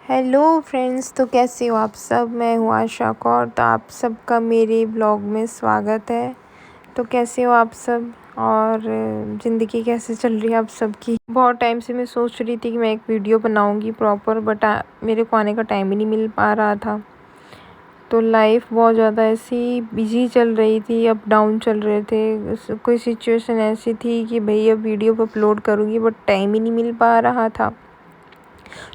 Hello friends, तो कैसे हो आप सब। मैं हूँ आशा कौर। तो आप सबका मेरे ब्लॉग में स्वागत है। तो कैसे हो आप सब और ज़िंदगी कैसे चल रही है आप सबकी। बहुत टाइम से मैं सोच रही थी कि मैं एक वीडियो बनाऊंगी प्रॉपर, बट मेरे को आने का टाइम ही नहीं मिल पा रहा था। तो लाइफ बहुत ज़्यादा ऐसी बिजी चल रही थी, अप डाउन चल रहे थे। कोई सिचुएशन ऐसी थी कि भाई अब वीडियो अपलोड करूँगी, बट टाइम ही नहीं मिल पा रहा था।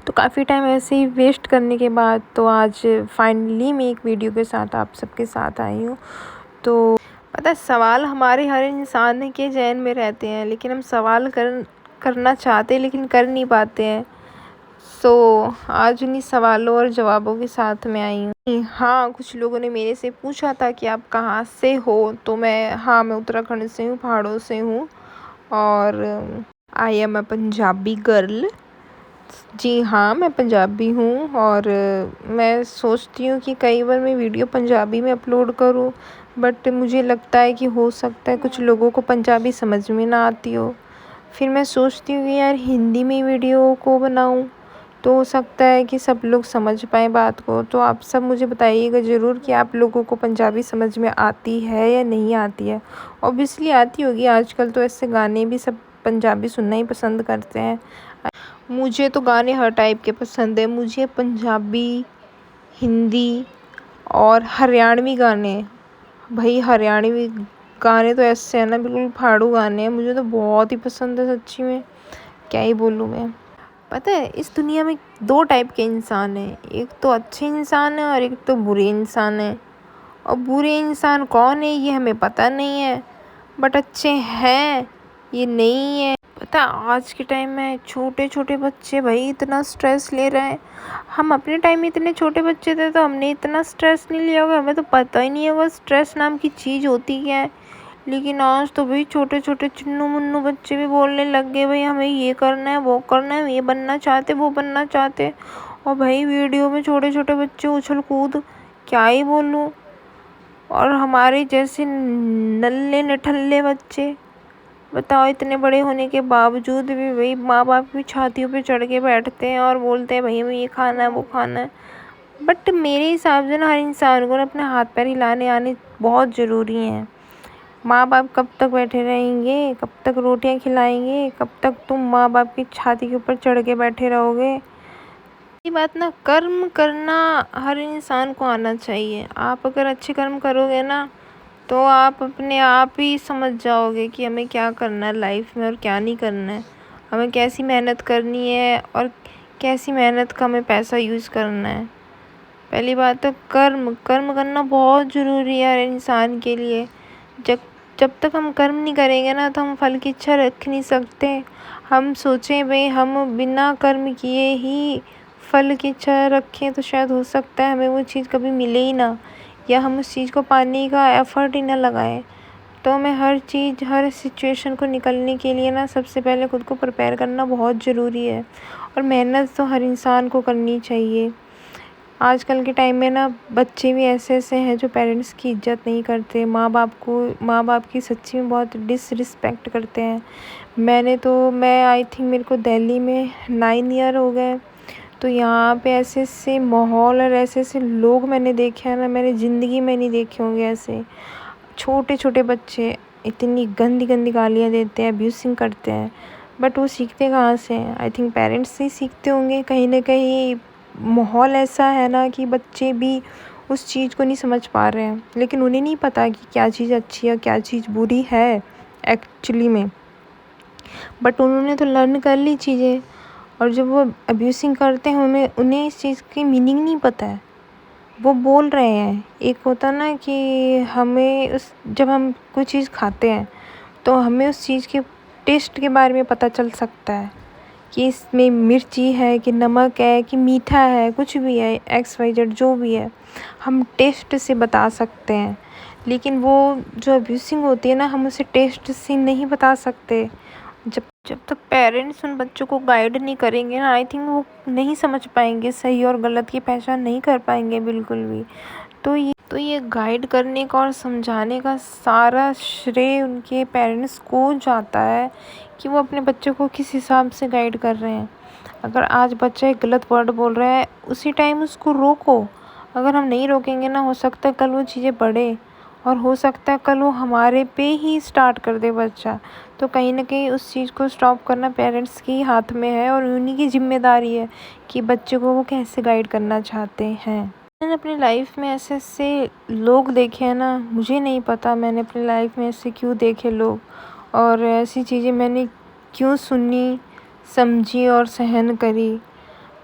तो काफ़ी टाइम ऐसे ही वेस्ट करने के बाद तो आज फाइनली मैं एक वीडियो के साथ आप सबके साथ आई हूँ। तो पता है, सवाल हमारे हर इंसान के ज़हन में रहते हैं, लेकिन हम सवाल करना चाहते हैं लेकिन कर नहीं पाते हैं। आज उन्हीं सवालों और जवाबों के साथ मैं आई हूँ। हाँ, कुछ लोगों ने मेरे से पूछा था कि आप कहाँ से हो। तो मैं उत्तराखंड से हूँ, पहाड़ों से हूँ। और I am a Punjabi girl. जी हाँ, मैं पंजाबी हूँ। और मैं सोचती हूँ कि कई बार मैं वीडियो पंजाबी में अपलोड करूँ, बट मुझे लगता है कि हो सकता है कुछ लोगों को पंजाबी समझ में ना आती हो। फिर मैं सोचती हूँ कि यार हिंदी में वीडियो को बनाऊँ, तो हो सकता है कि सब लोग समझ पाएँ बात को। तो आप सब मुझे बताइएगा ज़रूर कि आप लोगों को पंजाबी समझ में आती है या नहीं आती है। ऑब्वियसली आती होगी, आजकल तो ऐसे गाने भी सब पंजाबी सुनना ही पसंद करते हैं। मुझे तो गाने हर टाइप के पसंद है। मुझे पंजाबी, हिंदी और हरियाणवी गाने, भाई हरियाणवी गाने तो ऐसे हैं ना, बिल्कुल फाड़ू गाने हैं। मुझे तो बहुत ही पसंद है सच्ची में, क्या ही बोलूँ मैं। पता है, इस दुनिया में दो टाइप के इंसान हैं, एक तो अच्छे इंसान है और एक तो बुरे इंसान है। और बुरे इंसान कौन है ये हमें पता नहीं है, बट अच्छे हैं ये नहीं है। पता है, आज के टाइम में छोटे छोटे बच्चे भाई इतना स्ट्रेस ले रहे हैं। हम अपने टाइम में इतने छोटे बच्चे थे तो हमने इतना स्ट्रेस नहीं लिया होगा, हमें तो पता ही नहीं होगा स्ट्रेस नाम की चीज़ होती क्या है। लेकिन आज तो भाई छोटे छोटे चुन्नू मुन्नू बच्चे भी बोलने लग गए, भाई हमें ये करना है, वो करना है, ये बनना चाहते, वो बनना चाहते। और भाई वीडियो में छोटे छोटे बच्चे उछल कूद, क्या ही बोलूँ। और हमारे जैसे नल्ले नठल्ले बच्चे, बताओ, इतने बड़े होने के बावजूद भी वही माँ बाप की छातियों पे चढ़ के बैठते हैं और बोलते हैं भाई हमें ये खाना है, वो खाना है। बट मेरे हिसाब से ना हर इंसान को ना अपने हाथ पैर हिलाने आने बहुत ज़रूरी हैं। माँ बाप कब तक बैठे रहेंगे, कब तक रोटियां खिलाएंगे, कब तक तुम माँ बाप की छाती के ऊपर चढ़ के बैठे रहोगे। ये बात ना, कर्म करना हर इंसान को आना चाहिए। आप अगर अच्छे कर्म करोगे ना, तो आप अपने आप ही समझ जाओगे कि हमें क्या करना है लाइफ में और क्या नहीं करना है, हमें कैसी मेहनत करनी है और कैसी मेहनत का हमें पैसा यूज़ करना है। पहली बात तो कर्म कर्म करना बहुत ज़रूरी है हर इंसान के लिए। जब जब तक हम कर्म नहीं करेंगे ना, तो हम फल की इच्छा रख नहीं सकते। हम सोचें भाई हम बिना कर्म किए ही फल की इच्छा रखें, तो शायद हो सकता है हमें वो चीज़ कभी मिले ही ना, या हम उस चीज़ को पाने का एफ़र्ट ही ना लगाएं। तो हमें हर चीज़, हर सिचुएशन को निकलने के लिए ना सबसे पहले खुद को प्रिपेयर करना बहुत ज़रूरी है। और मेहनत तो हर इंसान को करनी चाहिए। आजकल के टाइम में ना बच्चे भी ऐसे ऐसे हैं जो पेरेंट्स की इज्जत नहीं करते, माँ बाप की सच्ची में बहुत डिसरिस्पेक्ट करते हैं। मैं आई थिंक मेरे को दिल्ली में 9 ईयर हो गए। तो यहाँ पे ऐसे ऐसे माहौल और ऐसे ऐसे लोग मैंने देखे हैं ना, मैंने ज़िंदगी में नहीं देखे होंगे ऐसे। छोटे छोटे बच्चे इतनी गंदी गंदी गालियाँ देते हैं, अब्यूसिंग करते हैं। बट वो सीखते कहाँ से हैं? आई थिंक पेरेंट्स से ही सीखते होंगे। कहीं ना कहीं माहौल ऐसा है ना कि बच्चे भी उस चीज़ को नहीं समझ पा रहे हैं, लेकिन उन्हें नहीं पता कि क्या चीज़ अच्छी है क्या चीज़ बुरी है एक्चुअली में। बट उन्होंने तो लर्न कर ली चीज़ें, और जब वो अब्यूसिंग करते हैं उन्हें इस चीज़ की मीनिंग नहीं पता है। वो बोल रहे हैं, एक होता ना कि जब हम कोई चीज़ खाते हैं तो हमें उस चीज़ के टेस्ट के बारे में पता चल सकता है कि इसमें मिर्ची है कि नमक है कि मीठा है, कुछ भी है, XYZ जो भी है, हम टेस्ट से बता सकते हैं। लेकिन वो जो अब्यूसिंग होती है ना, हम उसे टेस्ट से नहीं बता सकते। जब जब तक पेरेंट्स उन बच्चों को गाइड नहीं करेंगे ना, आई थिंक वो नहीं समझ पाएंगे, सही और गलत की पहचान नहीं कर पाएंगे बिल्कुल भी। तो ये गाइड करने का और समझाने का सारा श्रेय उनके पेरेंट्स को जाता है कि वो अपने बच्चों को किस हिसाब से गाइड कर रहे हैं। अगर आज बच्चा एक गलत वर्ड बोल रहा है, उसी टाइम उसको रोको। अगर हम नहीं रोकेंगे ना, हो सकता है कल वो चीज़ें बढ़े, और हो सकता है कल वो हमारे पे ही स्टार्ट कर दे बच्चा। तो कहीं न कहीं उस चीज़ को स्टॉप करना पेरेंट्स के ही हाथ में है, और उन्हीं की ज़िम्मेदारी है कि बच्चे को वो कैसे गाइड करना चाहते हैं। मैंने अपनी लाइफ में ऐसे-ऐसे लोग देखे हैं ना, मुझे नहीं पता मैंने अपनी लाइफ में ऐसे क्यों देखे लोग, और ऐसी चीज़ें मैंने क्यों सुनी, समझी और सहन करी।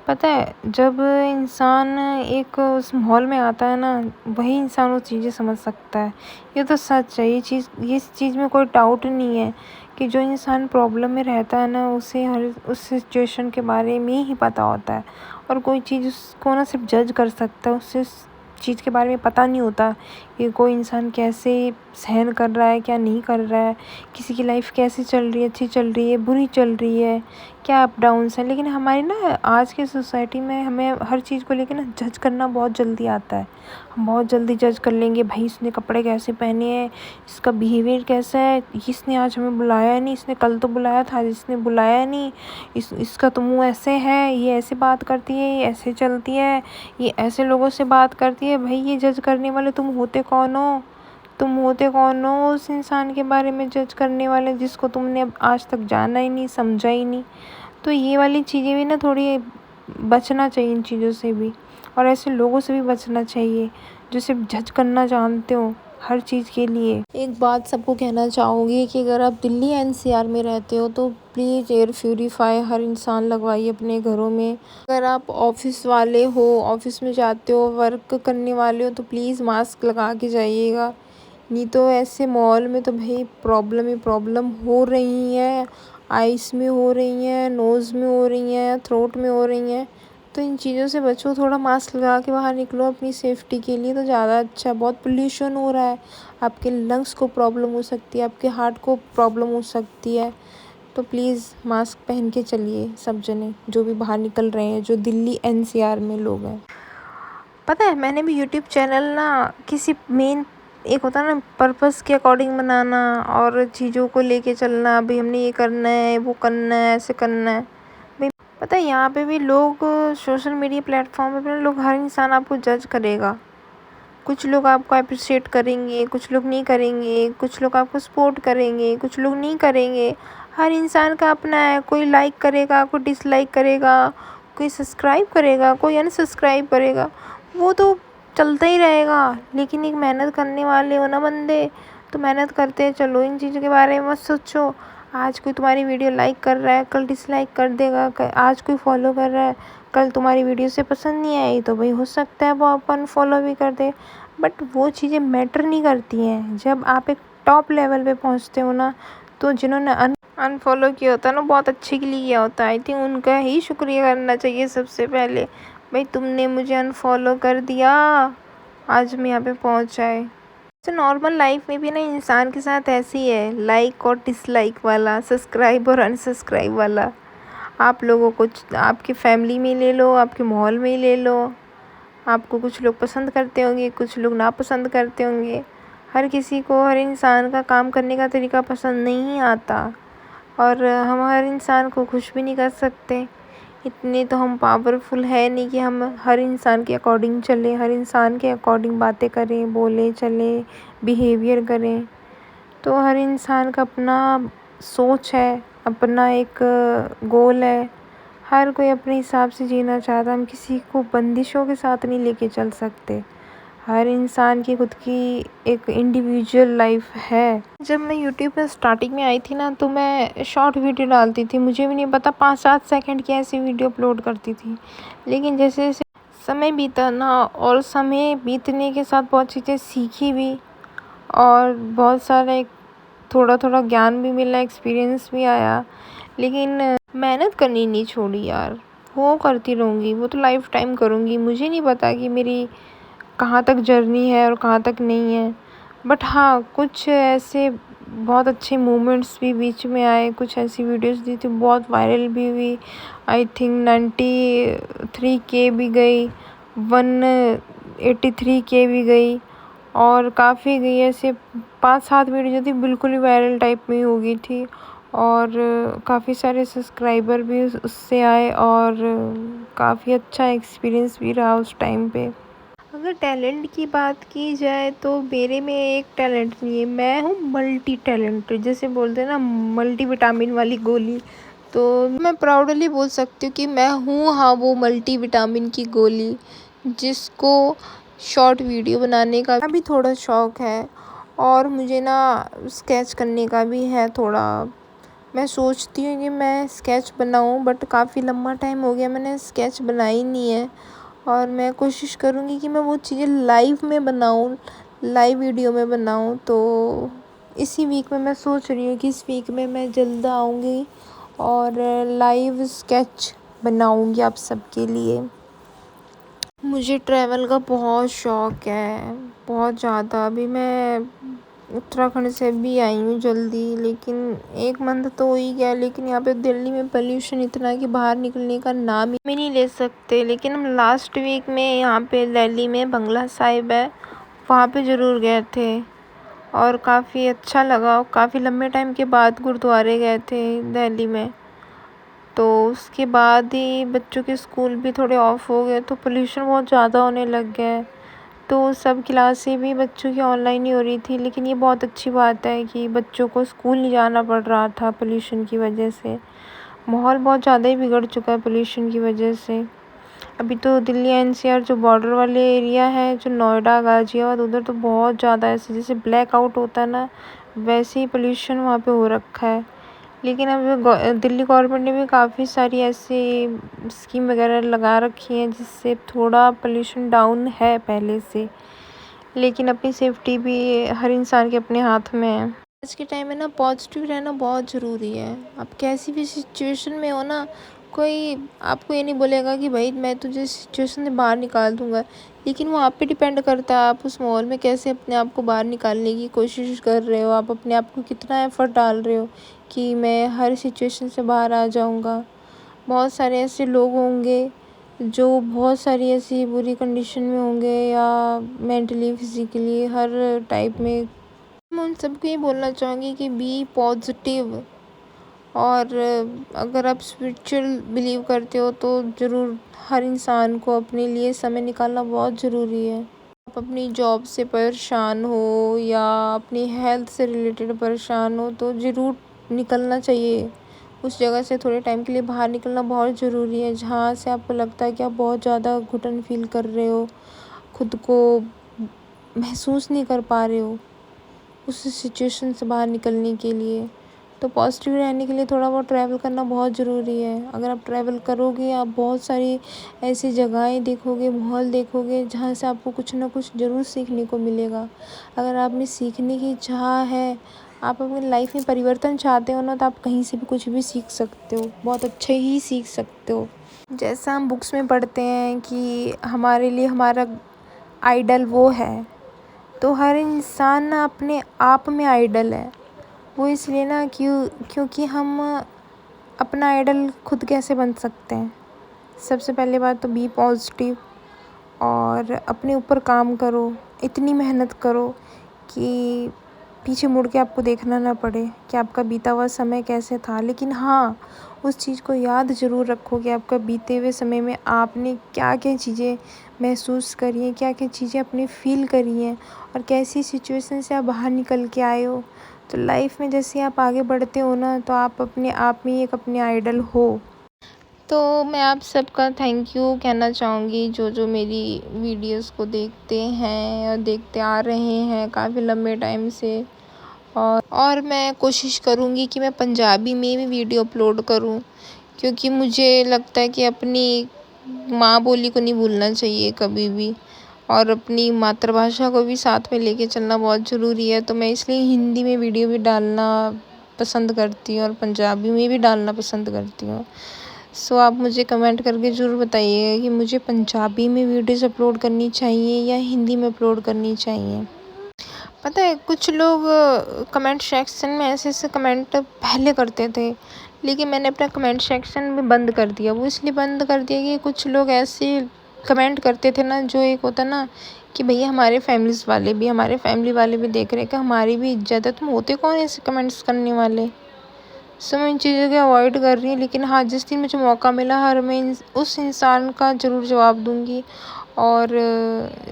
पता है, जब इंसान एक उस माहौल में आता है ना, वही इंसान वो चीज़ें समझ सकता है। ये तो सच है, इस चीज़ में कोई डाउट नहीं है कि जो इंसान प्रॉब्लम में रहता है ना, उसे हर उस सिचुएशन के बारे में ही पता होता है, और कोई चीज़ उसको ना सिर्फ जज कर सकता है, उसे उस चीज़ के बारे में पता नहीं होता कि कोई इंसान कैसे सहन कर रहा है, क्या नहीं कर रहा है, किसी की लाइफ कैसे चल रही है, अच्छी चल रही है, बुरी चल रही है, क्या अप डाउन्स हैं। लेकिन हमारी ना आज की सोसाइटी में हमें हर चीज़ को लेके ना जज करना बहुत जल्दी आता है। हम बहुत जल्दी जज कर लेंगे, भाई इसने कपड़े कैसे पहने हैं, इसका बिहेवियर कैसा है, इसने आज हमें बुलाया नहीं, इसने कल तो बुलाया था, आज इसने बुलाया नहीं, इसका तो मुँह ऐसे है, ये ऐसे बात करती है, ये ऐसे चलती है, ये ऐसे लोगों से बात करती है। भाई ये जज करने वाले तुम होते कौन हो? तुम होते कौन हो उस इंसान के बारे में जज करने वाले, जिसको तुमने अब आज तक जाना ही नहीं, समझा ही नहीं। तो ये वाली चीज़ें भी ना, थोड़ी बचना चाहिए इन चीज़ों से भी, और ऐसे लोगों से भी बचना चाहिए जो सिर्फ जज करना जानते हो हर चीज़ के लिए। एक बात सबको कहना चाहूँगी कि अगर आप दिल्ली एनसीआर में रहते हो तो प्लीज़ एयर प्यूरीफायर हर इंसान लगवाइए अपने घरों में। अगर आप ऑफिस वाले हो, ऑफिस में जाते हो, वर्क करने वाले हो, तो प्लीज़ मास्क लगा के जाइएगा। नहीं तो ऐसे मॉल में तो भाई प्रॉब्लम ही प्रॉब्लम हो रही है, आइस में हो रही हैं, नोज़ में हो रही हैं, थ्रोट में हो रही हैं। तो इन चीज़ों से बचो, थोड़ा मास्क लगा के बाहर निकलो अपनी सेफ्टी के लिए, तो ज़्यादा अच्छा है। बहुत पोल्यूशन हो रहा है, आपके लंग्स को प्रॉब्लम हो सकती है, आपके हार्ट को प्रॉब्लम हो सकती है। तो प्लीज़ मास्क पहन के चलिए सब जने, जो भी बाहर निकल रहे हैं, जो दिल्ली एनसीआर में लोग हैं। पता है, मैंने भी यूट्यूब चैनल ना किसी मेन, एक होता है ना पर्पस के अकॉर्डिंग बनाना और चीज़ों को लेके चलना, भाई हमने ये करना है, वो करना है, ऐसे करना है। भाई पता है, यहाँ पे भी लोग सोशल मीडिया प्लेटफॉर्म पे लोग, हर इंसान आपको जज करेगा। कुछ लोग आपको अप्रिशिएट करेंगे, कुछ लोग नहीं करेंगे, कुछ लोग आपको सपोर्ट करेंगे, कुछ लोग नहीं करेंगे। हर इंसान का अपना है, कोई लाइक करेगा, कोई डिसलाइक करेगा, कोई सब्सक्राइब करेगा, कोई अनसब्सक्राइब करेगा, वो तो चलता ही रहेगा। लेकिन एक मेहनत करने वाले हो ना बंदे, तो मेहनत करते चलो, इन चीज़ों के बारे में मत सोचो। आज कोई तुम्हारी वीडियो लाइक कर रहा है, कल डिसलाइक कर देगा, आज कोई फॉलो कर रहा है, कल तुम्हारी वीडियो से पसंद नहीं आई तो भाई हो सकता है वो अपन फॉलो भी कर दे। बट वो चीज़ें मैटर नहीं करती हैं। जब आप एक टॉप लेवल पे पहुंचते हो ना, तो जिन्होंने अनफॉलो किया होता है ना, बहुत अच्छे के लिए किया होता है। आई थिंक उनका ही शुक्रिया करना चाहिए सबसे पहले, भाई तुमने मुझे अनफॉलो कर दिया, आज मैं यहाँ पे पहुँचा है। तो नॉर्मल लाइफ में भी ना इंसान के साथ ऐसे ही है, लाइक और डिसलाइक वाला, सब्सक्राइब और अनसब्सक्राइब वाला। आप लोगों को, आपके फैमिली में ले लो, आपके माहौल में ही ले लो, आपको कुछ लोग पसंद करते होंगे, कुछ लोग नापसंद करते होंगे। हर किसी को हर इंसान का काम करने का तरीका पसंद नहीं आता, और हम हर इंसान को खुश भी नहीं कर सकते। इतने तो हम पावरफुल है नहीं कि हम हर इंसान के अकॉर्डिंग चलें, हर इंसान के अकॉर्डिंग बातें करें, बोलें, चलें, बिहेवियर करें। तो हर इंसान का अपना सोच है, अपना एक गोल है। हर कोई अपने हिसाब से जीना चाहता है, हम किसी को बंदिशों के साथ नहीं लेके चल सकते। हर इंसान की खुद की एक इंडिविजुअल लाइफ है। जब मैं यूट्यूब पर स्टार्टिंग में आई थी ना, तो मैं शॉर्ट वीडियो डालती थी, मुझे भी नहीं पता 5-7 सेकंड की ऐसी वीडियो अपलोड करती थी। लेकिन जैसे जैसे समय बीता ना, और समय बीतने के साथ बहुत चीज़ें सीखी भी, और बहुत सारा एक थोड़ा थोड़ा ज्ञान भी मिला, एक्सपीरियंस भी आया। लेकिन मेहनत करनी नहीं छोड़ी यार, वो करती रहूँगी, वो तो लाइफ टाइम करूँगी। मुझे नहीं पता कि मेरी कहाँ तक जर्नी है और कहाँ तक नहीं है। बट हाँ, कुछ ऐसे बहुत अच्छे मोमेंट्स भी बीच में आए, कुछ ऐसी वीडियोस दी थी बहुत वायरल भी हुई। आई थिंक 93K भी गई, 183K भी गई, और काफ़ी गई। ऐसे 5-7 वीडियो जो थी बिल्कुल ही वायरल टाइप में हो गई थी, और काफ़ी सारे सब्सक्राइबर भी उससे आए और काफ़ी अच्छा एक्सपीरियंस भी रहा उस टाइम पे। अगर टैलेंट की बात की जाए तो मेरे में एक टैलेंट नहीं है, मैं हूँ मल्टी टैलेंटेड, जैसे बोलते हैं ना मल्टी विटामिन वाली गोली। तो मैं प्राउडली बोल सकती हूँ कि मैं हूँ, हाँ, वो मल्टी विटामिन की गोली जिसको शॉर्ट वीडियो बनाने का भी थोड़ा शौक़ है और मुझे ना स्केच करने का भी है थोड़ा। मैं सोचती हूँ कि मैं स्केच बनाऊँ, बट काफ़ी लंबा टाइम हो गया मैंने स्केच बनाई नहीं है और मैं कोशिश करूँगी कि मैं वो चीज़ें लाइव में बनाऊँ, लाइव वीडियो में बनाऊँ। तो इसी वीक में मैं सोच रही हूँ कि इस वीक में मैं जल्द आऊँगी और लाइव स्केच बनाऊँगी आप सबके लिए। मुझे ट्रैवल का बहुत शौक़ है, बहुत ज़्यादा। अभी मैं उत्तराखंड से भी आई हूँ जल्दी, लेकिन 1 मंथ तो हो ही गया, लेकिन यहाँ पे दिल्ली में पोल्यूशन इतना है कि बाहर निकलने का नाम ही नहीं ले सकते। लेकिन हम लास्ट वीक में यहाँ पे दिल्ली में बंगला साहिब है, वहाँ पे ज़रूर गए थे और काफ़ी अच्छा लगा। काफ़ी लंबे टाइम के बाद गुरुद्वारे गए थे दिल्ली में। तो उसके बाद ही बच्चों के स्कूल भी थोड़े ऑफ हो गए, तो पोल्यूशन बहुत ज़्यादा होने लग गया है। तो सब क्लासें भी बच्चों की ऑनलाइन ही हो रही थी, लेकिन ये बहुत अच्छी बात है कि बच्चों को स्कूल नहीं जाना पड़ रहा था पोल्यूशन की वजह से। माहौल बहुत ज़्यादा ही बिगड़ चुका है पोल्यूशन की वजह से। अभी तो दिल्ली एनसीआर जो बॉर्डर वाले एरिया है, जो नोएडा गाज़ियाबाद, उधर तो बहुत ज़्यादा ऐसे जैसे ब्लैक आउट होता है ना, वैसे ही पोल्यूशन वहाँ पे हो रखा है। लेकिन अब दिल्ली गवर्नमेंट ने भी काफ़ी सारी ऐसी स्कीम वगैरह लगा रखी हैं जिससे थोड़ा पोल्यूशन डाउन है पहले से। लेकिन अपनी सेफ्टी भी हर इंसान के अपने हाथ में है। आज के टाइम में ना पॉजिटिव रहना बहुत ज़रूरी है। आप कैसी भी सिचुएशन में हो ना, कोई आपको ये नहीं बोलेगा कि भाई मैं तुझे सिचुएशन से बाहर निकाल दूंगा, लेकिन वो आप पे डिपेंड करता है आप उस माहौल में कैसे अपने आप को बाहर निकालने की कोशिश कर रहे हो, आप अपने आप को कितना एफर्ट डाल रहे हो कि मैं हर सिचुएशन से बाहर आ जाऊंगा। बहुत सारे ऐसे लोग होंगे जो बहुत सारी ऐसी बुरी कंडीशन में होंगे या मेंटली फिज़िकली हर टाइप में। मैं उन सबको ये बोलना चाहूँगी कि बी पॉजिटिव, और अगर आप स्पिरिचुअल बिलीव करते हो तो ज़रूर हर इंसान को अपने लिए समय निकालना बहुत ज़रूरी है। आप अपनी जॉब से परेशान हो या अपनी हेल्थ से रिलेटेड परेशान हो तो ज़रूर निकलना चाहिए उस जगह से। थोड़े टाइम के लिए बाहर निकलना बहुत ज़रूरी है, जहाँ से आपको लगता है कि आप बहुत ज़्यादा घुटन फील कर रहे हो, खुद को महसूस नहीं कर पा रहे हो उस सिचुएशन से बाहर निकलने के लिए। तो पॉजिटिव रहने के लिए थोड़ा बहुत ट्रैवल करना बहुत ज़रूरी है। अगर आप ट्रैवल करोगे, आप बहुत सारी ऐसी जगहें देखोगे, माहौल देखोगे, जहाँ से आपको कुछ ना कुछ ज़रूर सीखने को मिलेगा। अगर आप में सीखने की चाह है, आप अपनी लाइफ में परिवर्तन चाहते हो ना, तो आप कहीं से भी कुछ भी सीख सकते हो, बहुत अच्छे ही सीख सकते हो। जैसा हम बुक्स में पढ़ते हैं कि हमारे लिए हमारा आइडल वो है, तो हर इंसान ना अपने आप में आइडल है। वो इसलिए ना क्योंकि हम अपना आइडल खुद कैसे बन सकते हैं। सबसे पहले बात तो बी पॉजिटिव और अपने ऊपर काम करो, इतनी मेहनत करो कि पीछे मुड़ के आपको देखना ना पड़े कि आपका बीता हुआ समय कैसे था। लेकिन हाँ, उस चीज़ को याद ज़रूर रखो कि आपका बीते हुए समय में आपने क्या क्या चीज़ें महसूस करी हैं, क्या क्या चीज़ें अपने फ़ील करी हैं और कैसी सिचुएशन से आप बाहर निकल के आए हो। तो लाइफ में जैसे आप आगे बढ़ते हो ना, तो आप अपने आप में एक अपने आइडल हो। तो मैं आप सबका थैंक यू कहना चाहूँगी जो मेरी वीडियोस को देखते हैं और देखते आ रहे हैं काफ़ी लंबे टाइम से। और मैं कोशिश करूँगी कि मैं पंजाबी में भी वीडियो अपलोड करूँ, क्योंकि मुझे लगता है कि अपनी माँ बोली को नहीं भूलना चाहिए कभी भी, और अपनी मातृभाषा को भी साथ में लेके चलना बहुत ज़रूरी है। तो मैं इसलिए हिंदी में वीडियो भी डालना पसंद करती हूँ और पंजाबी में भी डालना पसंद करती हूँ। सो आप मुझे कमेंट करके ज़रूर बताइएगा कि मुझे पंजाबी में वीडियोज़ अपलोड करनी चाहिए या हिंदी में अपलोड करनी चाहिए। पता है कुछ लोग कमेंट सेक्शन में ऐसे कमेंट पहले करते थे, लेकिन मैंने अपना कमेंट सेक्शन भी बंद कर दिया। वो इसलिए बंद कर दिया कि कुछ लोग ऐसे कमेंट करते थे ना, जो एक होता ना कि भैया हमारे फैमिली वाले भी देख रहे हैं कि हमारी भी इज्जत है, तुम होते कौन ऐसे कमेंट्स करने वाले। सो मैं इन चीज़ों को अवॉइड कर रही हूँ। लेकिन हाँ, जिस दिन मुझे मौका मिला हर मैं उस इंसान का ज़रूर जवाब दूँगी। और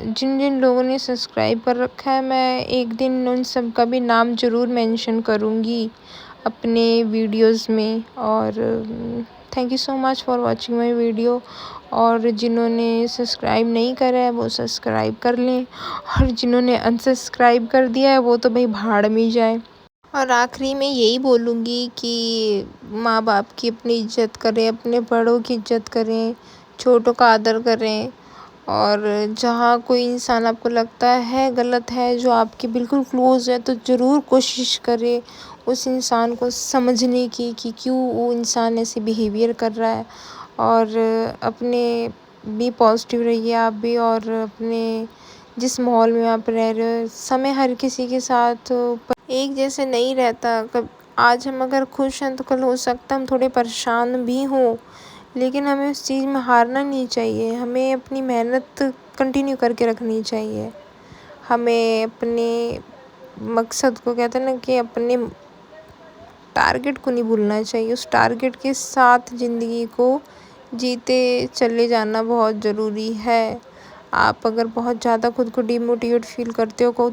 जिन जिन लोगों ने सब्सक्राइब कर रखा है, मैं एक दिन उन सब का भी नाम ज़रूर मेंशन करूँगी अपने वीडियोस में। और thank you so much for watching my video. और जिन्होंने सब्सक्राइब नहीं करा है वो सब्सक्राइब कर लें, और जिन्होंने अनसब्सक्राइब कर दिया है वो तो भाई भाड़ में जाए। और आखिरी में यही बोलूँगी कि माँ बाप की अपनी इज्जत करें, अपने बड़ों की इज्जत करें, छोटों का आदर करें। और जहाँ कोई इंसान आपको लगता है गलत है, जो आपके बिल्कुल क्लोज़ है, तो ज़रूर कोशिश करें उस इंसान को समझने की कि क्यों वो इंसान ऐसे बिहेवियर कर रहा है। और अपने भी पॉजिटिव रहिए आप भी। और अपने जिस माहौल में आप रह रहे हो, समय हर किसी के साथ एक जैसे नहीं रहता। कब आज हम अगर खुश हैं तो कल हो सकता है हम थोड़े परेशान भी हों, लेकिन हमें उस चीज़ में हारना नहीं चाहिए। हमें अपनी मेहनत कंटिन्यू करके रखनी चाहिए। हमें अपने मकसद को, कहते हैं ना, कि अपने टारगेट को नहीं भूलना चाहिए। उस टारगेट के साथ ज़िंदगी को जीते चले जाना बहुत ज़रूरी है। आप अगर बहुत ज़्यादा खुद को डिमोटिवेट फील करते हो,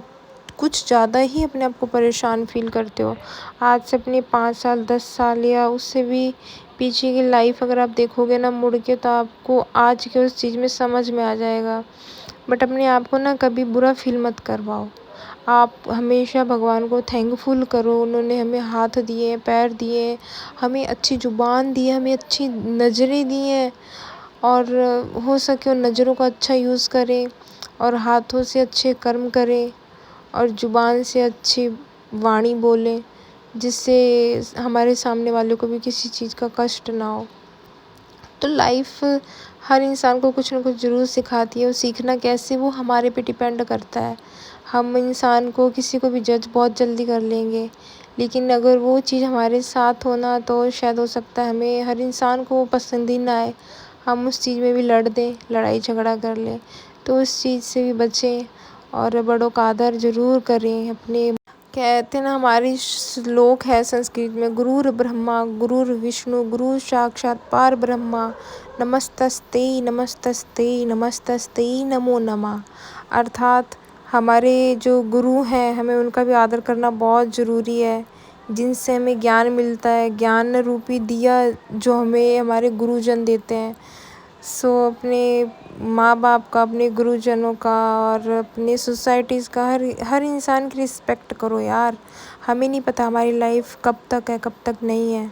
कुछ ज़्यादा ही अपने आप को परेशान फील करते हो, आज से अपने 5 साल 10 साल या उससे भी पीछे की लाइफ अगर आप देखोगे ना मुड़ के, तो आपको आज के उस चीज़ में समझ में आ जाएगा। बट अपने आप को ना कभी बुरा फील मत करवाओ। आप हमेशा भगवान को थैंकफुल करो, उन्होंने हमें हाथ दिए, पैर दिए, हमें अच्छी ज़ुबान दी है, हमें अच्छी नज़रें दी हैं। और हो सके उन नज़रों का अच्छा यूज़ करें, और हाथों से अच्छे कर्म करें, और ज़ुबान से अच्छी वाणी बोलें, जिससे हमारे सामने वाले को भी किसी चीज़ का कष्ट ना हो। तो लाइफ हर इंसान को कुछ ना कुछ ज़रूर सिखाती है, और सीखना कैसे वो हमारे पे डिपेंड करता है। हम इंसान को, किसी को भी जज बहुत जल्दी कर लेंगे, लेकिन अगर वो चीज़ हमारे साथ होना, तो शायद हो सकता है हमें हर इंसान को वो पसंद ही ना आए, हम उस चीज़ में भी लड़ दें, लड़ाई झगड़ा कर लें। तो उस चीज़ से भी बचें, और बड़ों का आदर ज़रूर करें। अपने कहते हैं ना, हमारी श्लोक है संस्कृत में, गुरुर ब्रह्मा गुरुर विष्णु गुरु साक्षात पार ब्रह्मा, नमस्तस्ते नमस्तस्ते नमस्तस्ते नमो नमः। अर्थात हमारे जो गुरु हैं, हमें उनका भी आदर करना बहुत ज़रूरी है, जिनसे हमें ज्ञान मिलता है, ज्ञान रूपी दिया जो हमें हमारे गुरुजन देते हैं। सो अपने माँ बाप का, अपने गुरुजनों का, और अपने सोसाइटीज़ का, हर इंसान की रिस्पेक्ट करो यार। हमें नहीं पता हमारी लाइफ कब तक है, कब तक नहीं है।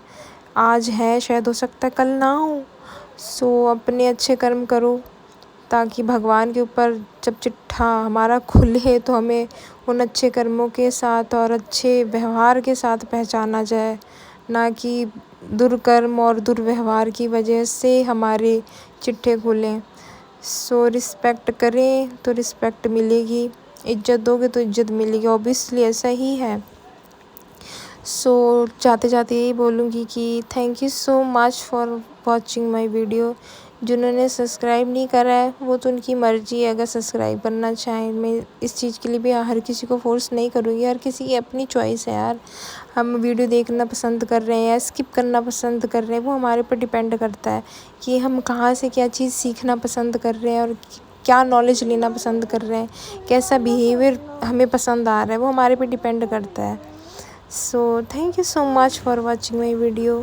आज है, शायद हो सकता है कल ना हो। सो अपने अच्छे कर्म करो, ताकि भगवान के ऊपर जब चिट्ठा हमारा खुले, तो हमें उन अच्छे कर्मों के साथ और अच्छे व्यवहार के साथ पहचाना जाए, ना कि दुर्कर्म और दुर्व्यवहार की वजह से हमारे चिट्ठे खुलें। सो रिस्पेक्ट करें तो रिस्पेक्ट मिलेगी, इज्जत दोगे तो इज्जत मिलेगी, ऑब्वियसली ऐसा ही है। सो जाते जाते यही बोलूँगी कि thank you so much for watching my video. जिन्होंने सब्सक्राइब नहीं करा है वो तो उनकी मर्ज़ी है, अगर सब्सक्राइब करना चाहें। मैं इस चीज़ के लिए भी हर किसी को फ़ोर्स नहीं करूँगी, हर किसी की अपनी चॉइस है यार। हम वीडियो देखना पसंद कर रहे हैं या स्किप करना पसंद कर रहे हैं, वो हमारे पर डिपेंड करता है कि हम कहाँ से क्या चीज़ सीखना पसंद कर रहे हैं, और क्या नॉलेज लेना पसंद कर रहे हैं, कैसा बिहेवियर हमें पसंद आ रहा है, वो हमारे पे डिपेंड करता है। So thank you so much for watching my video.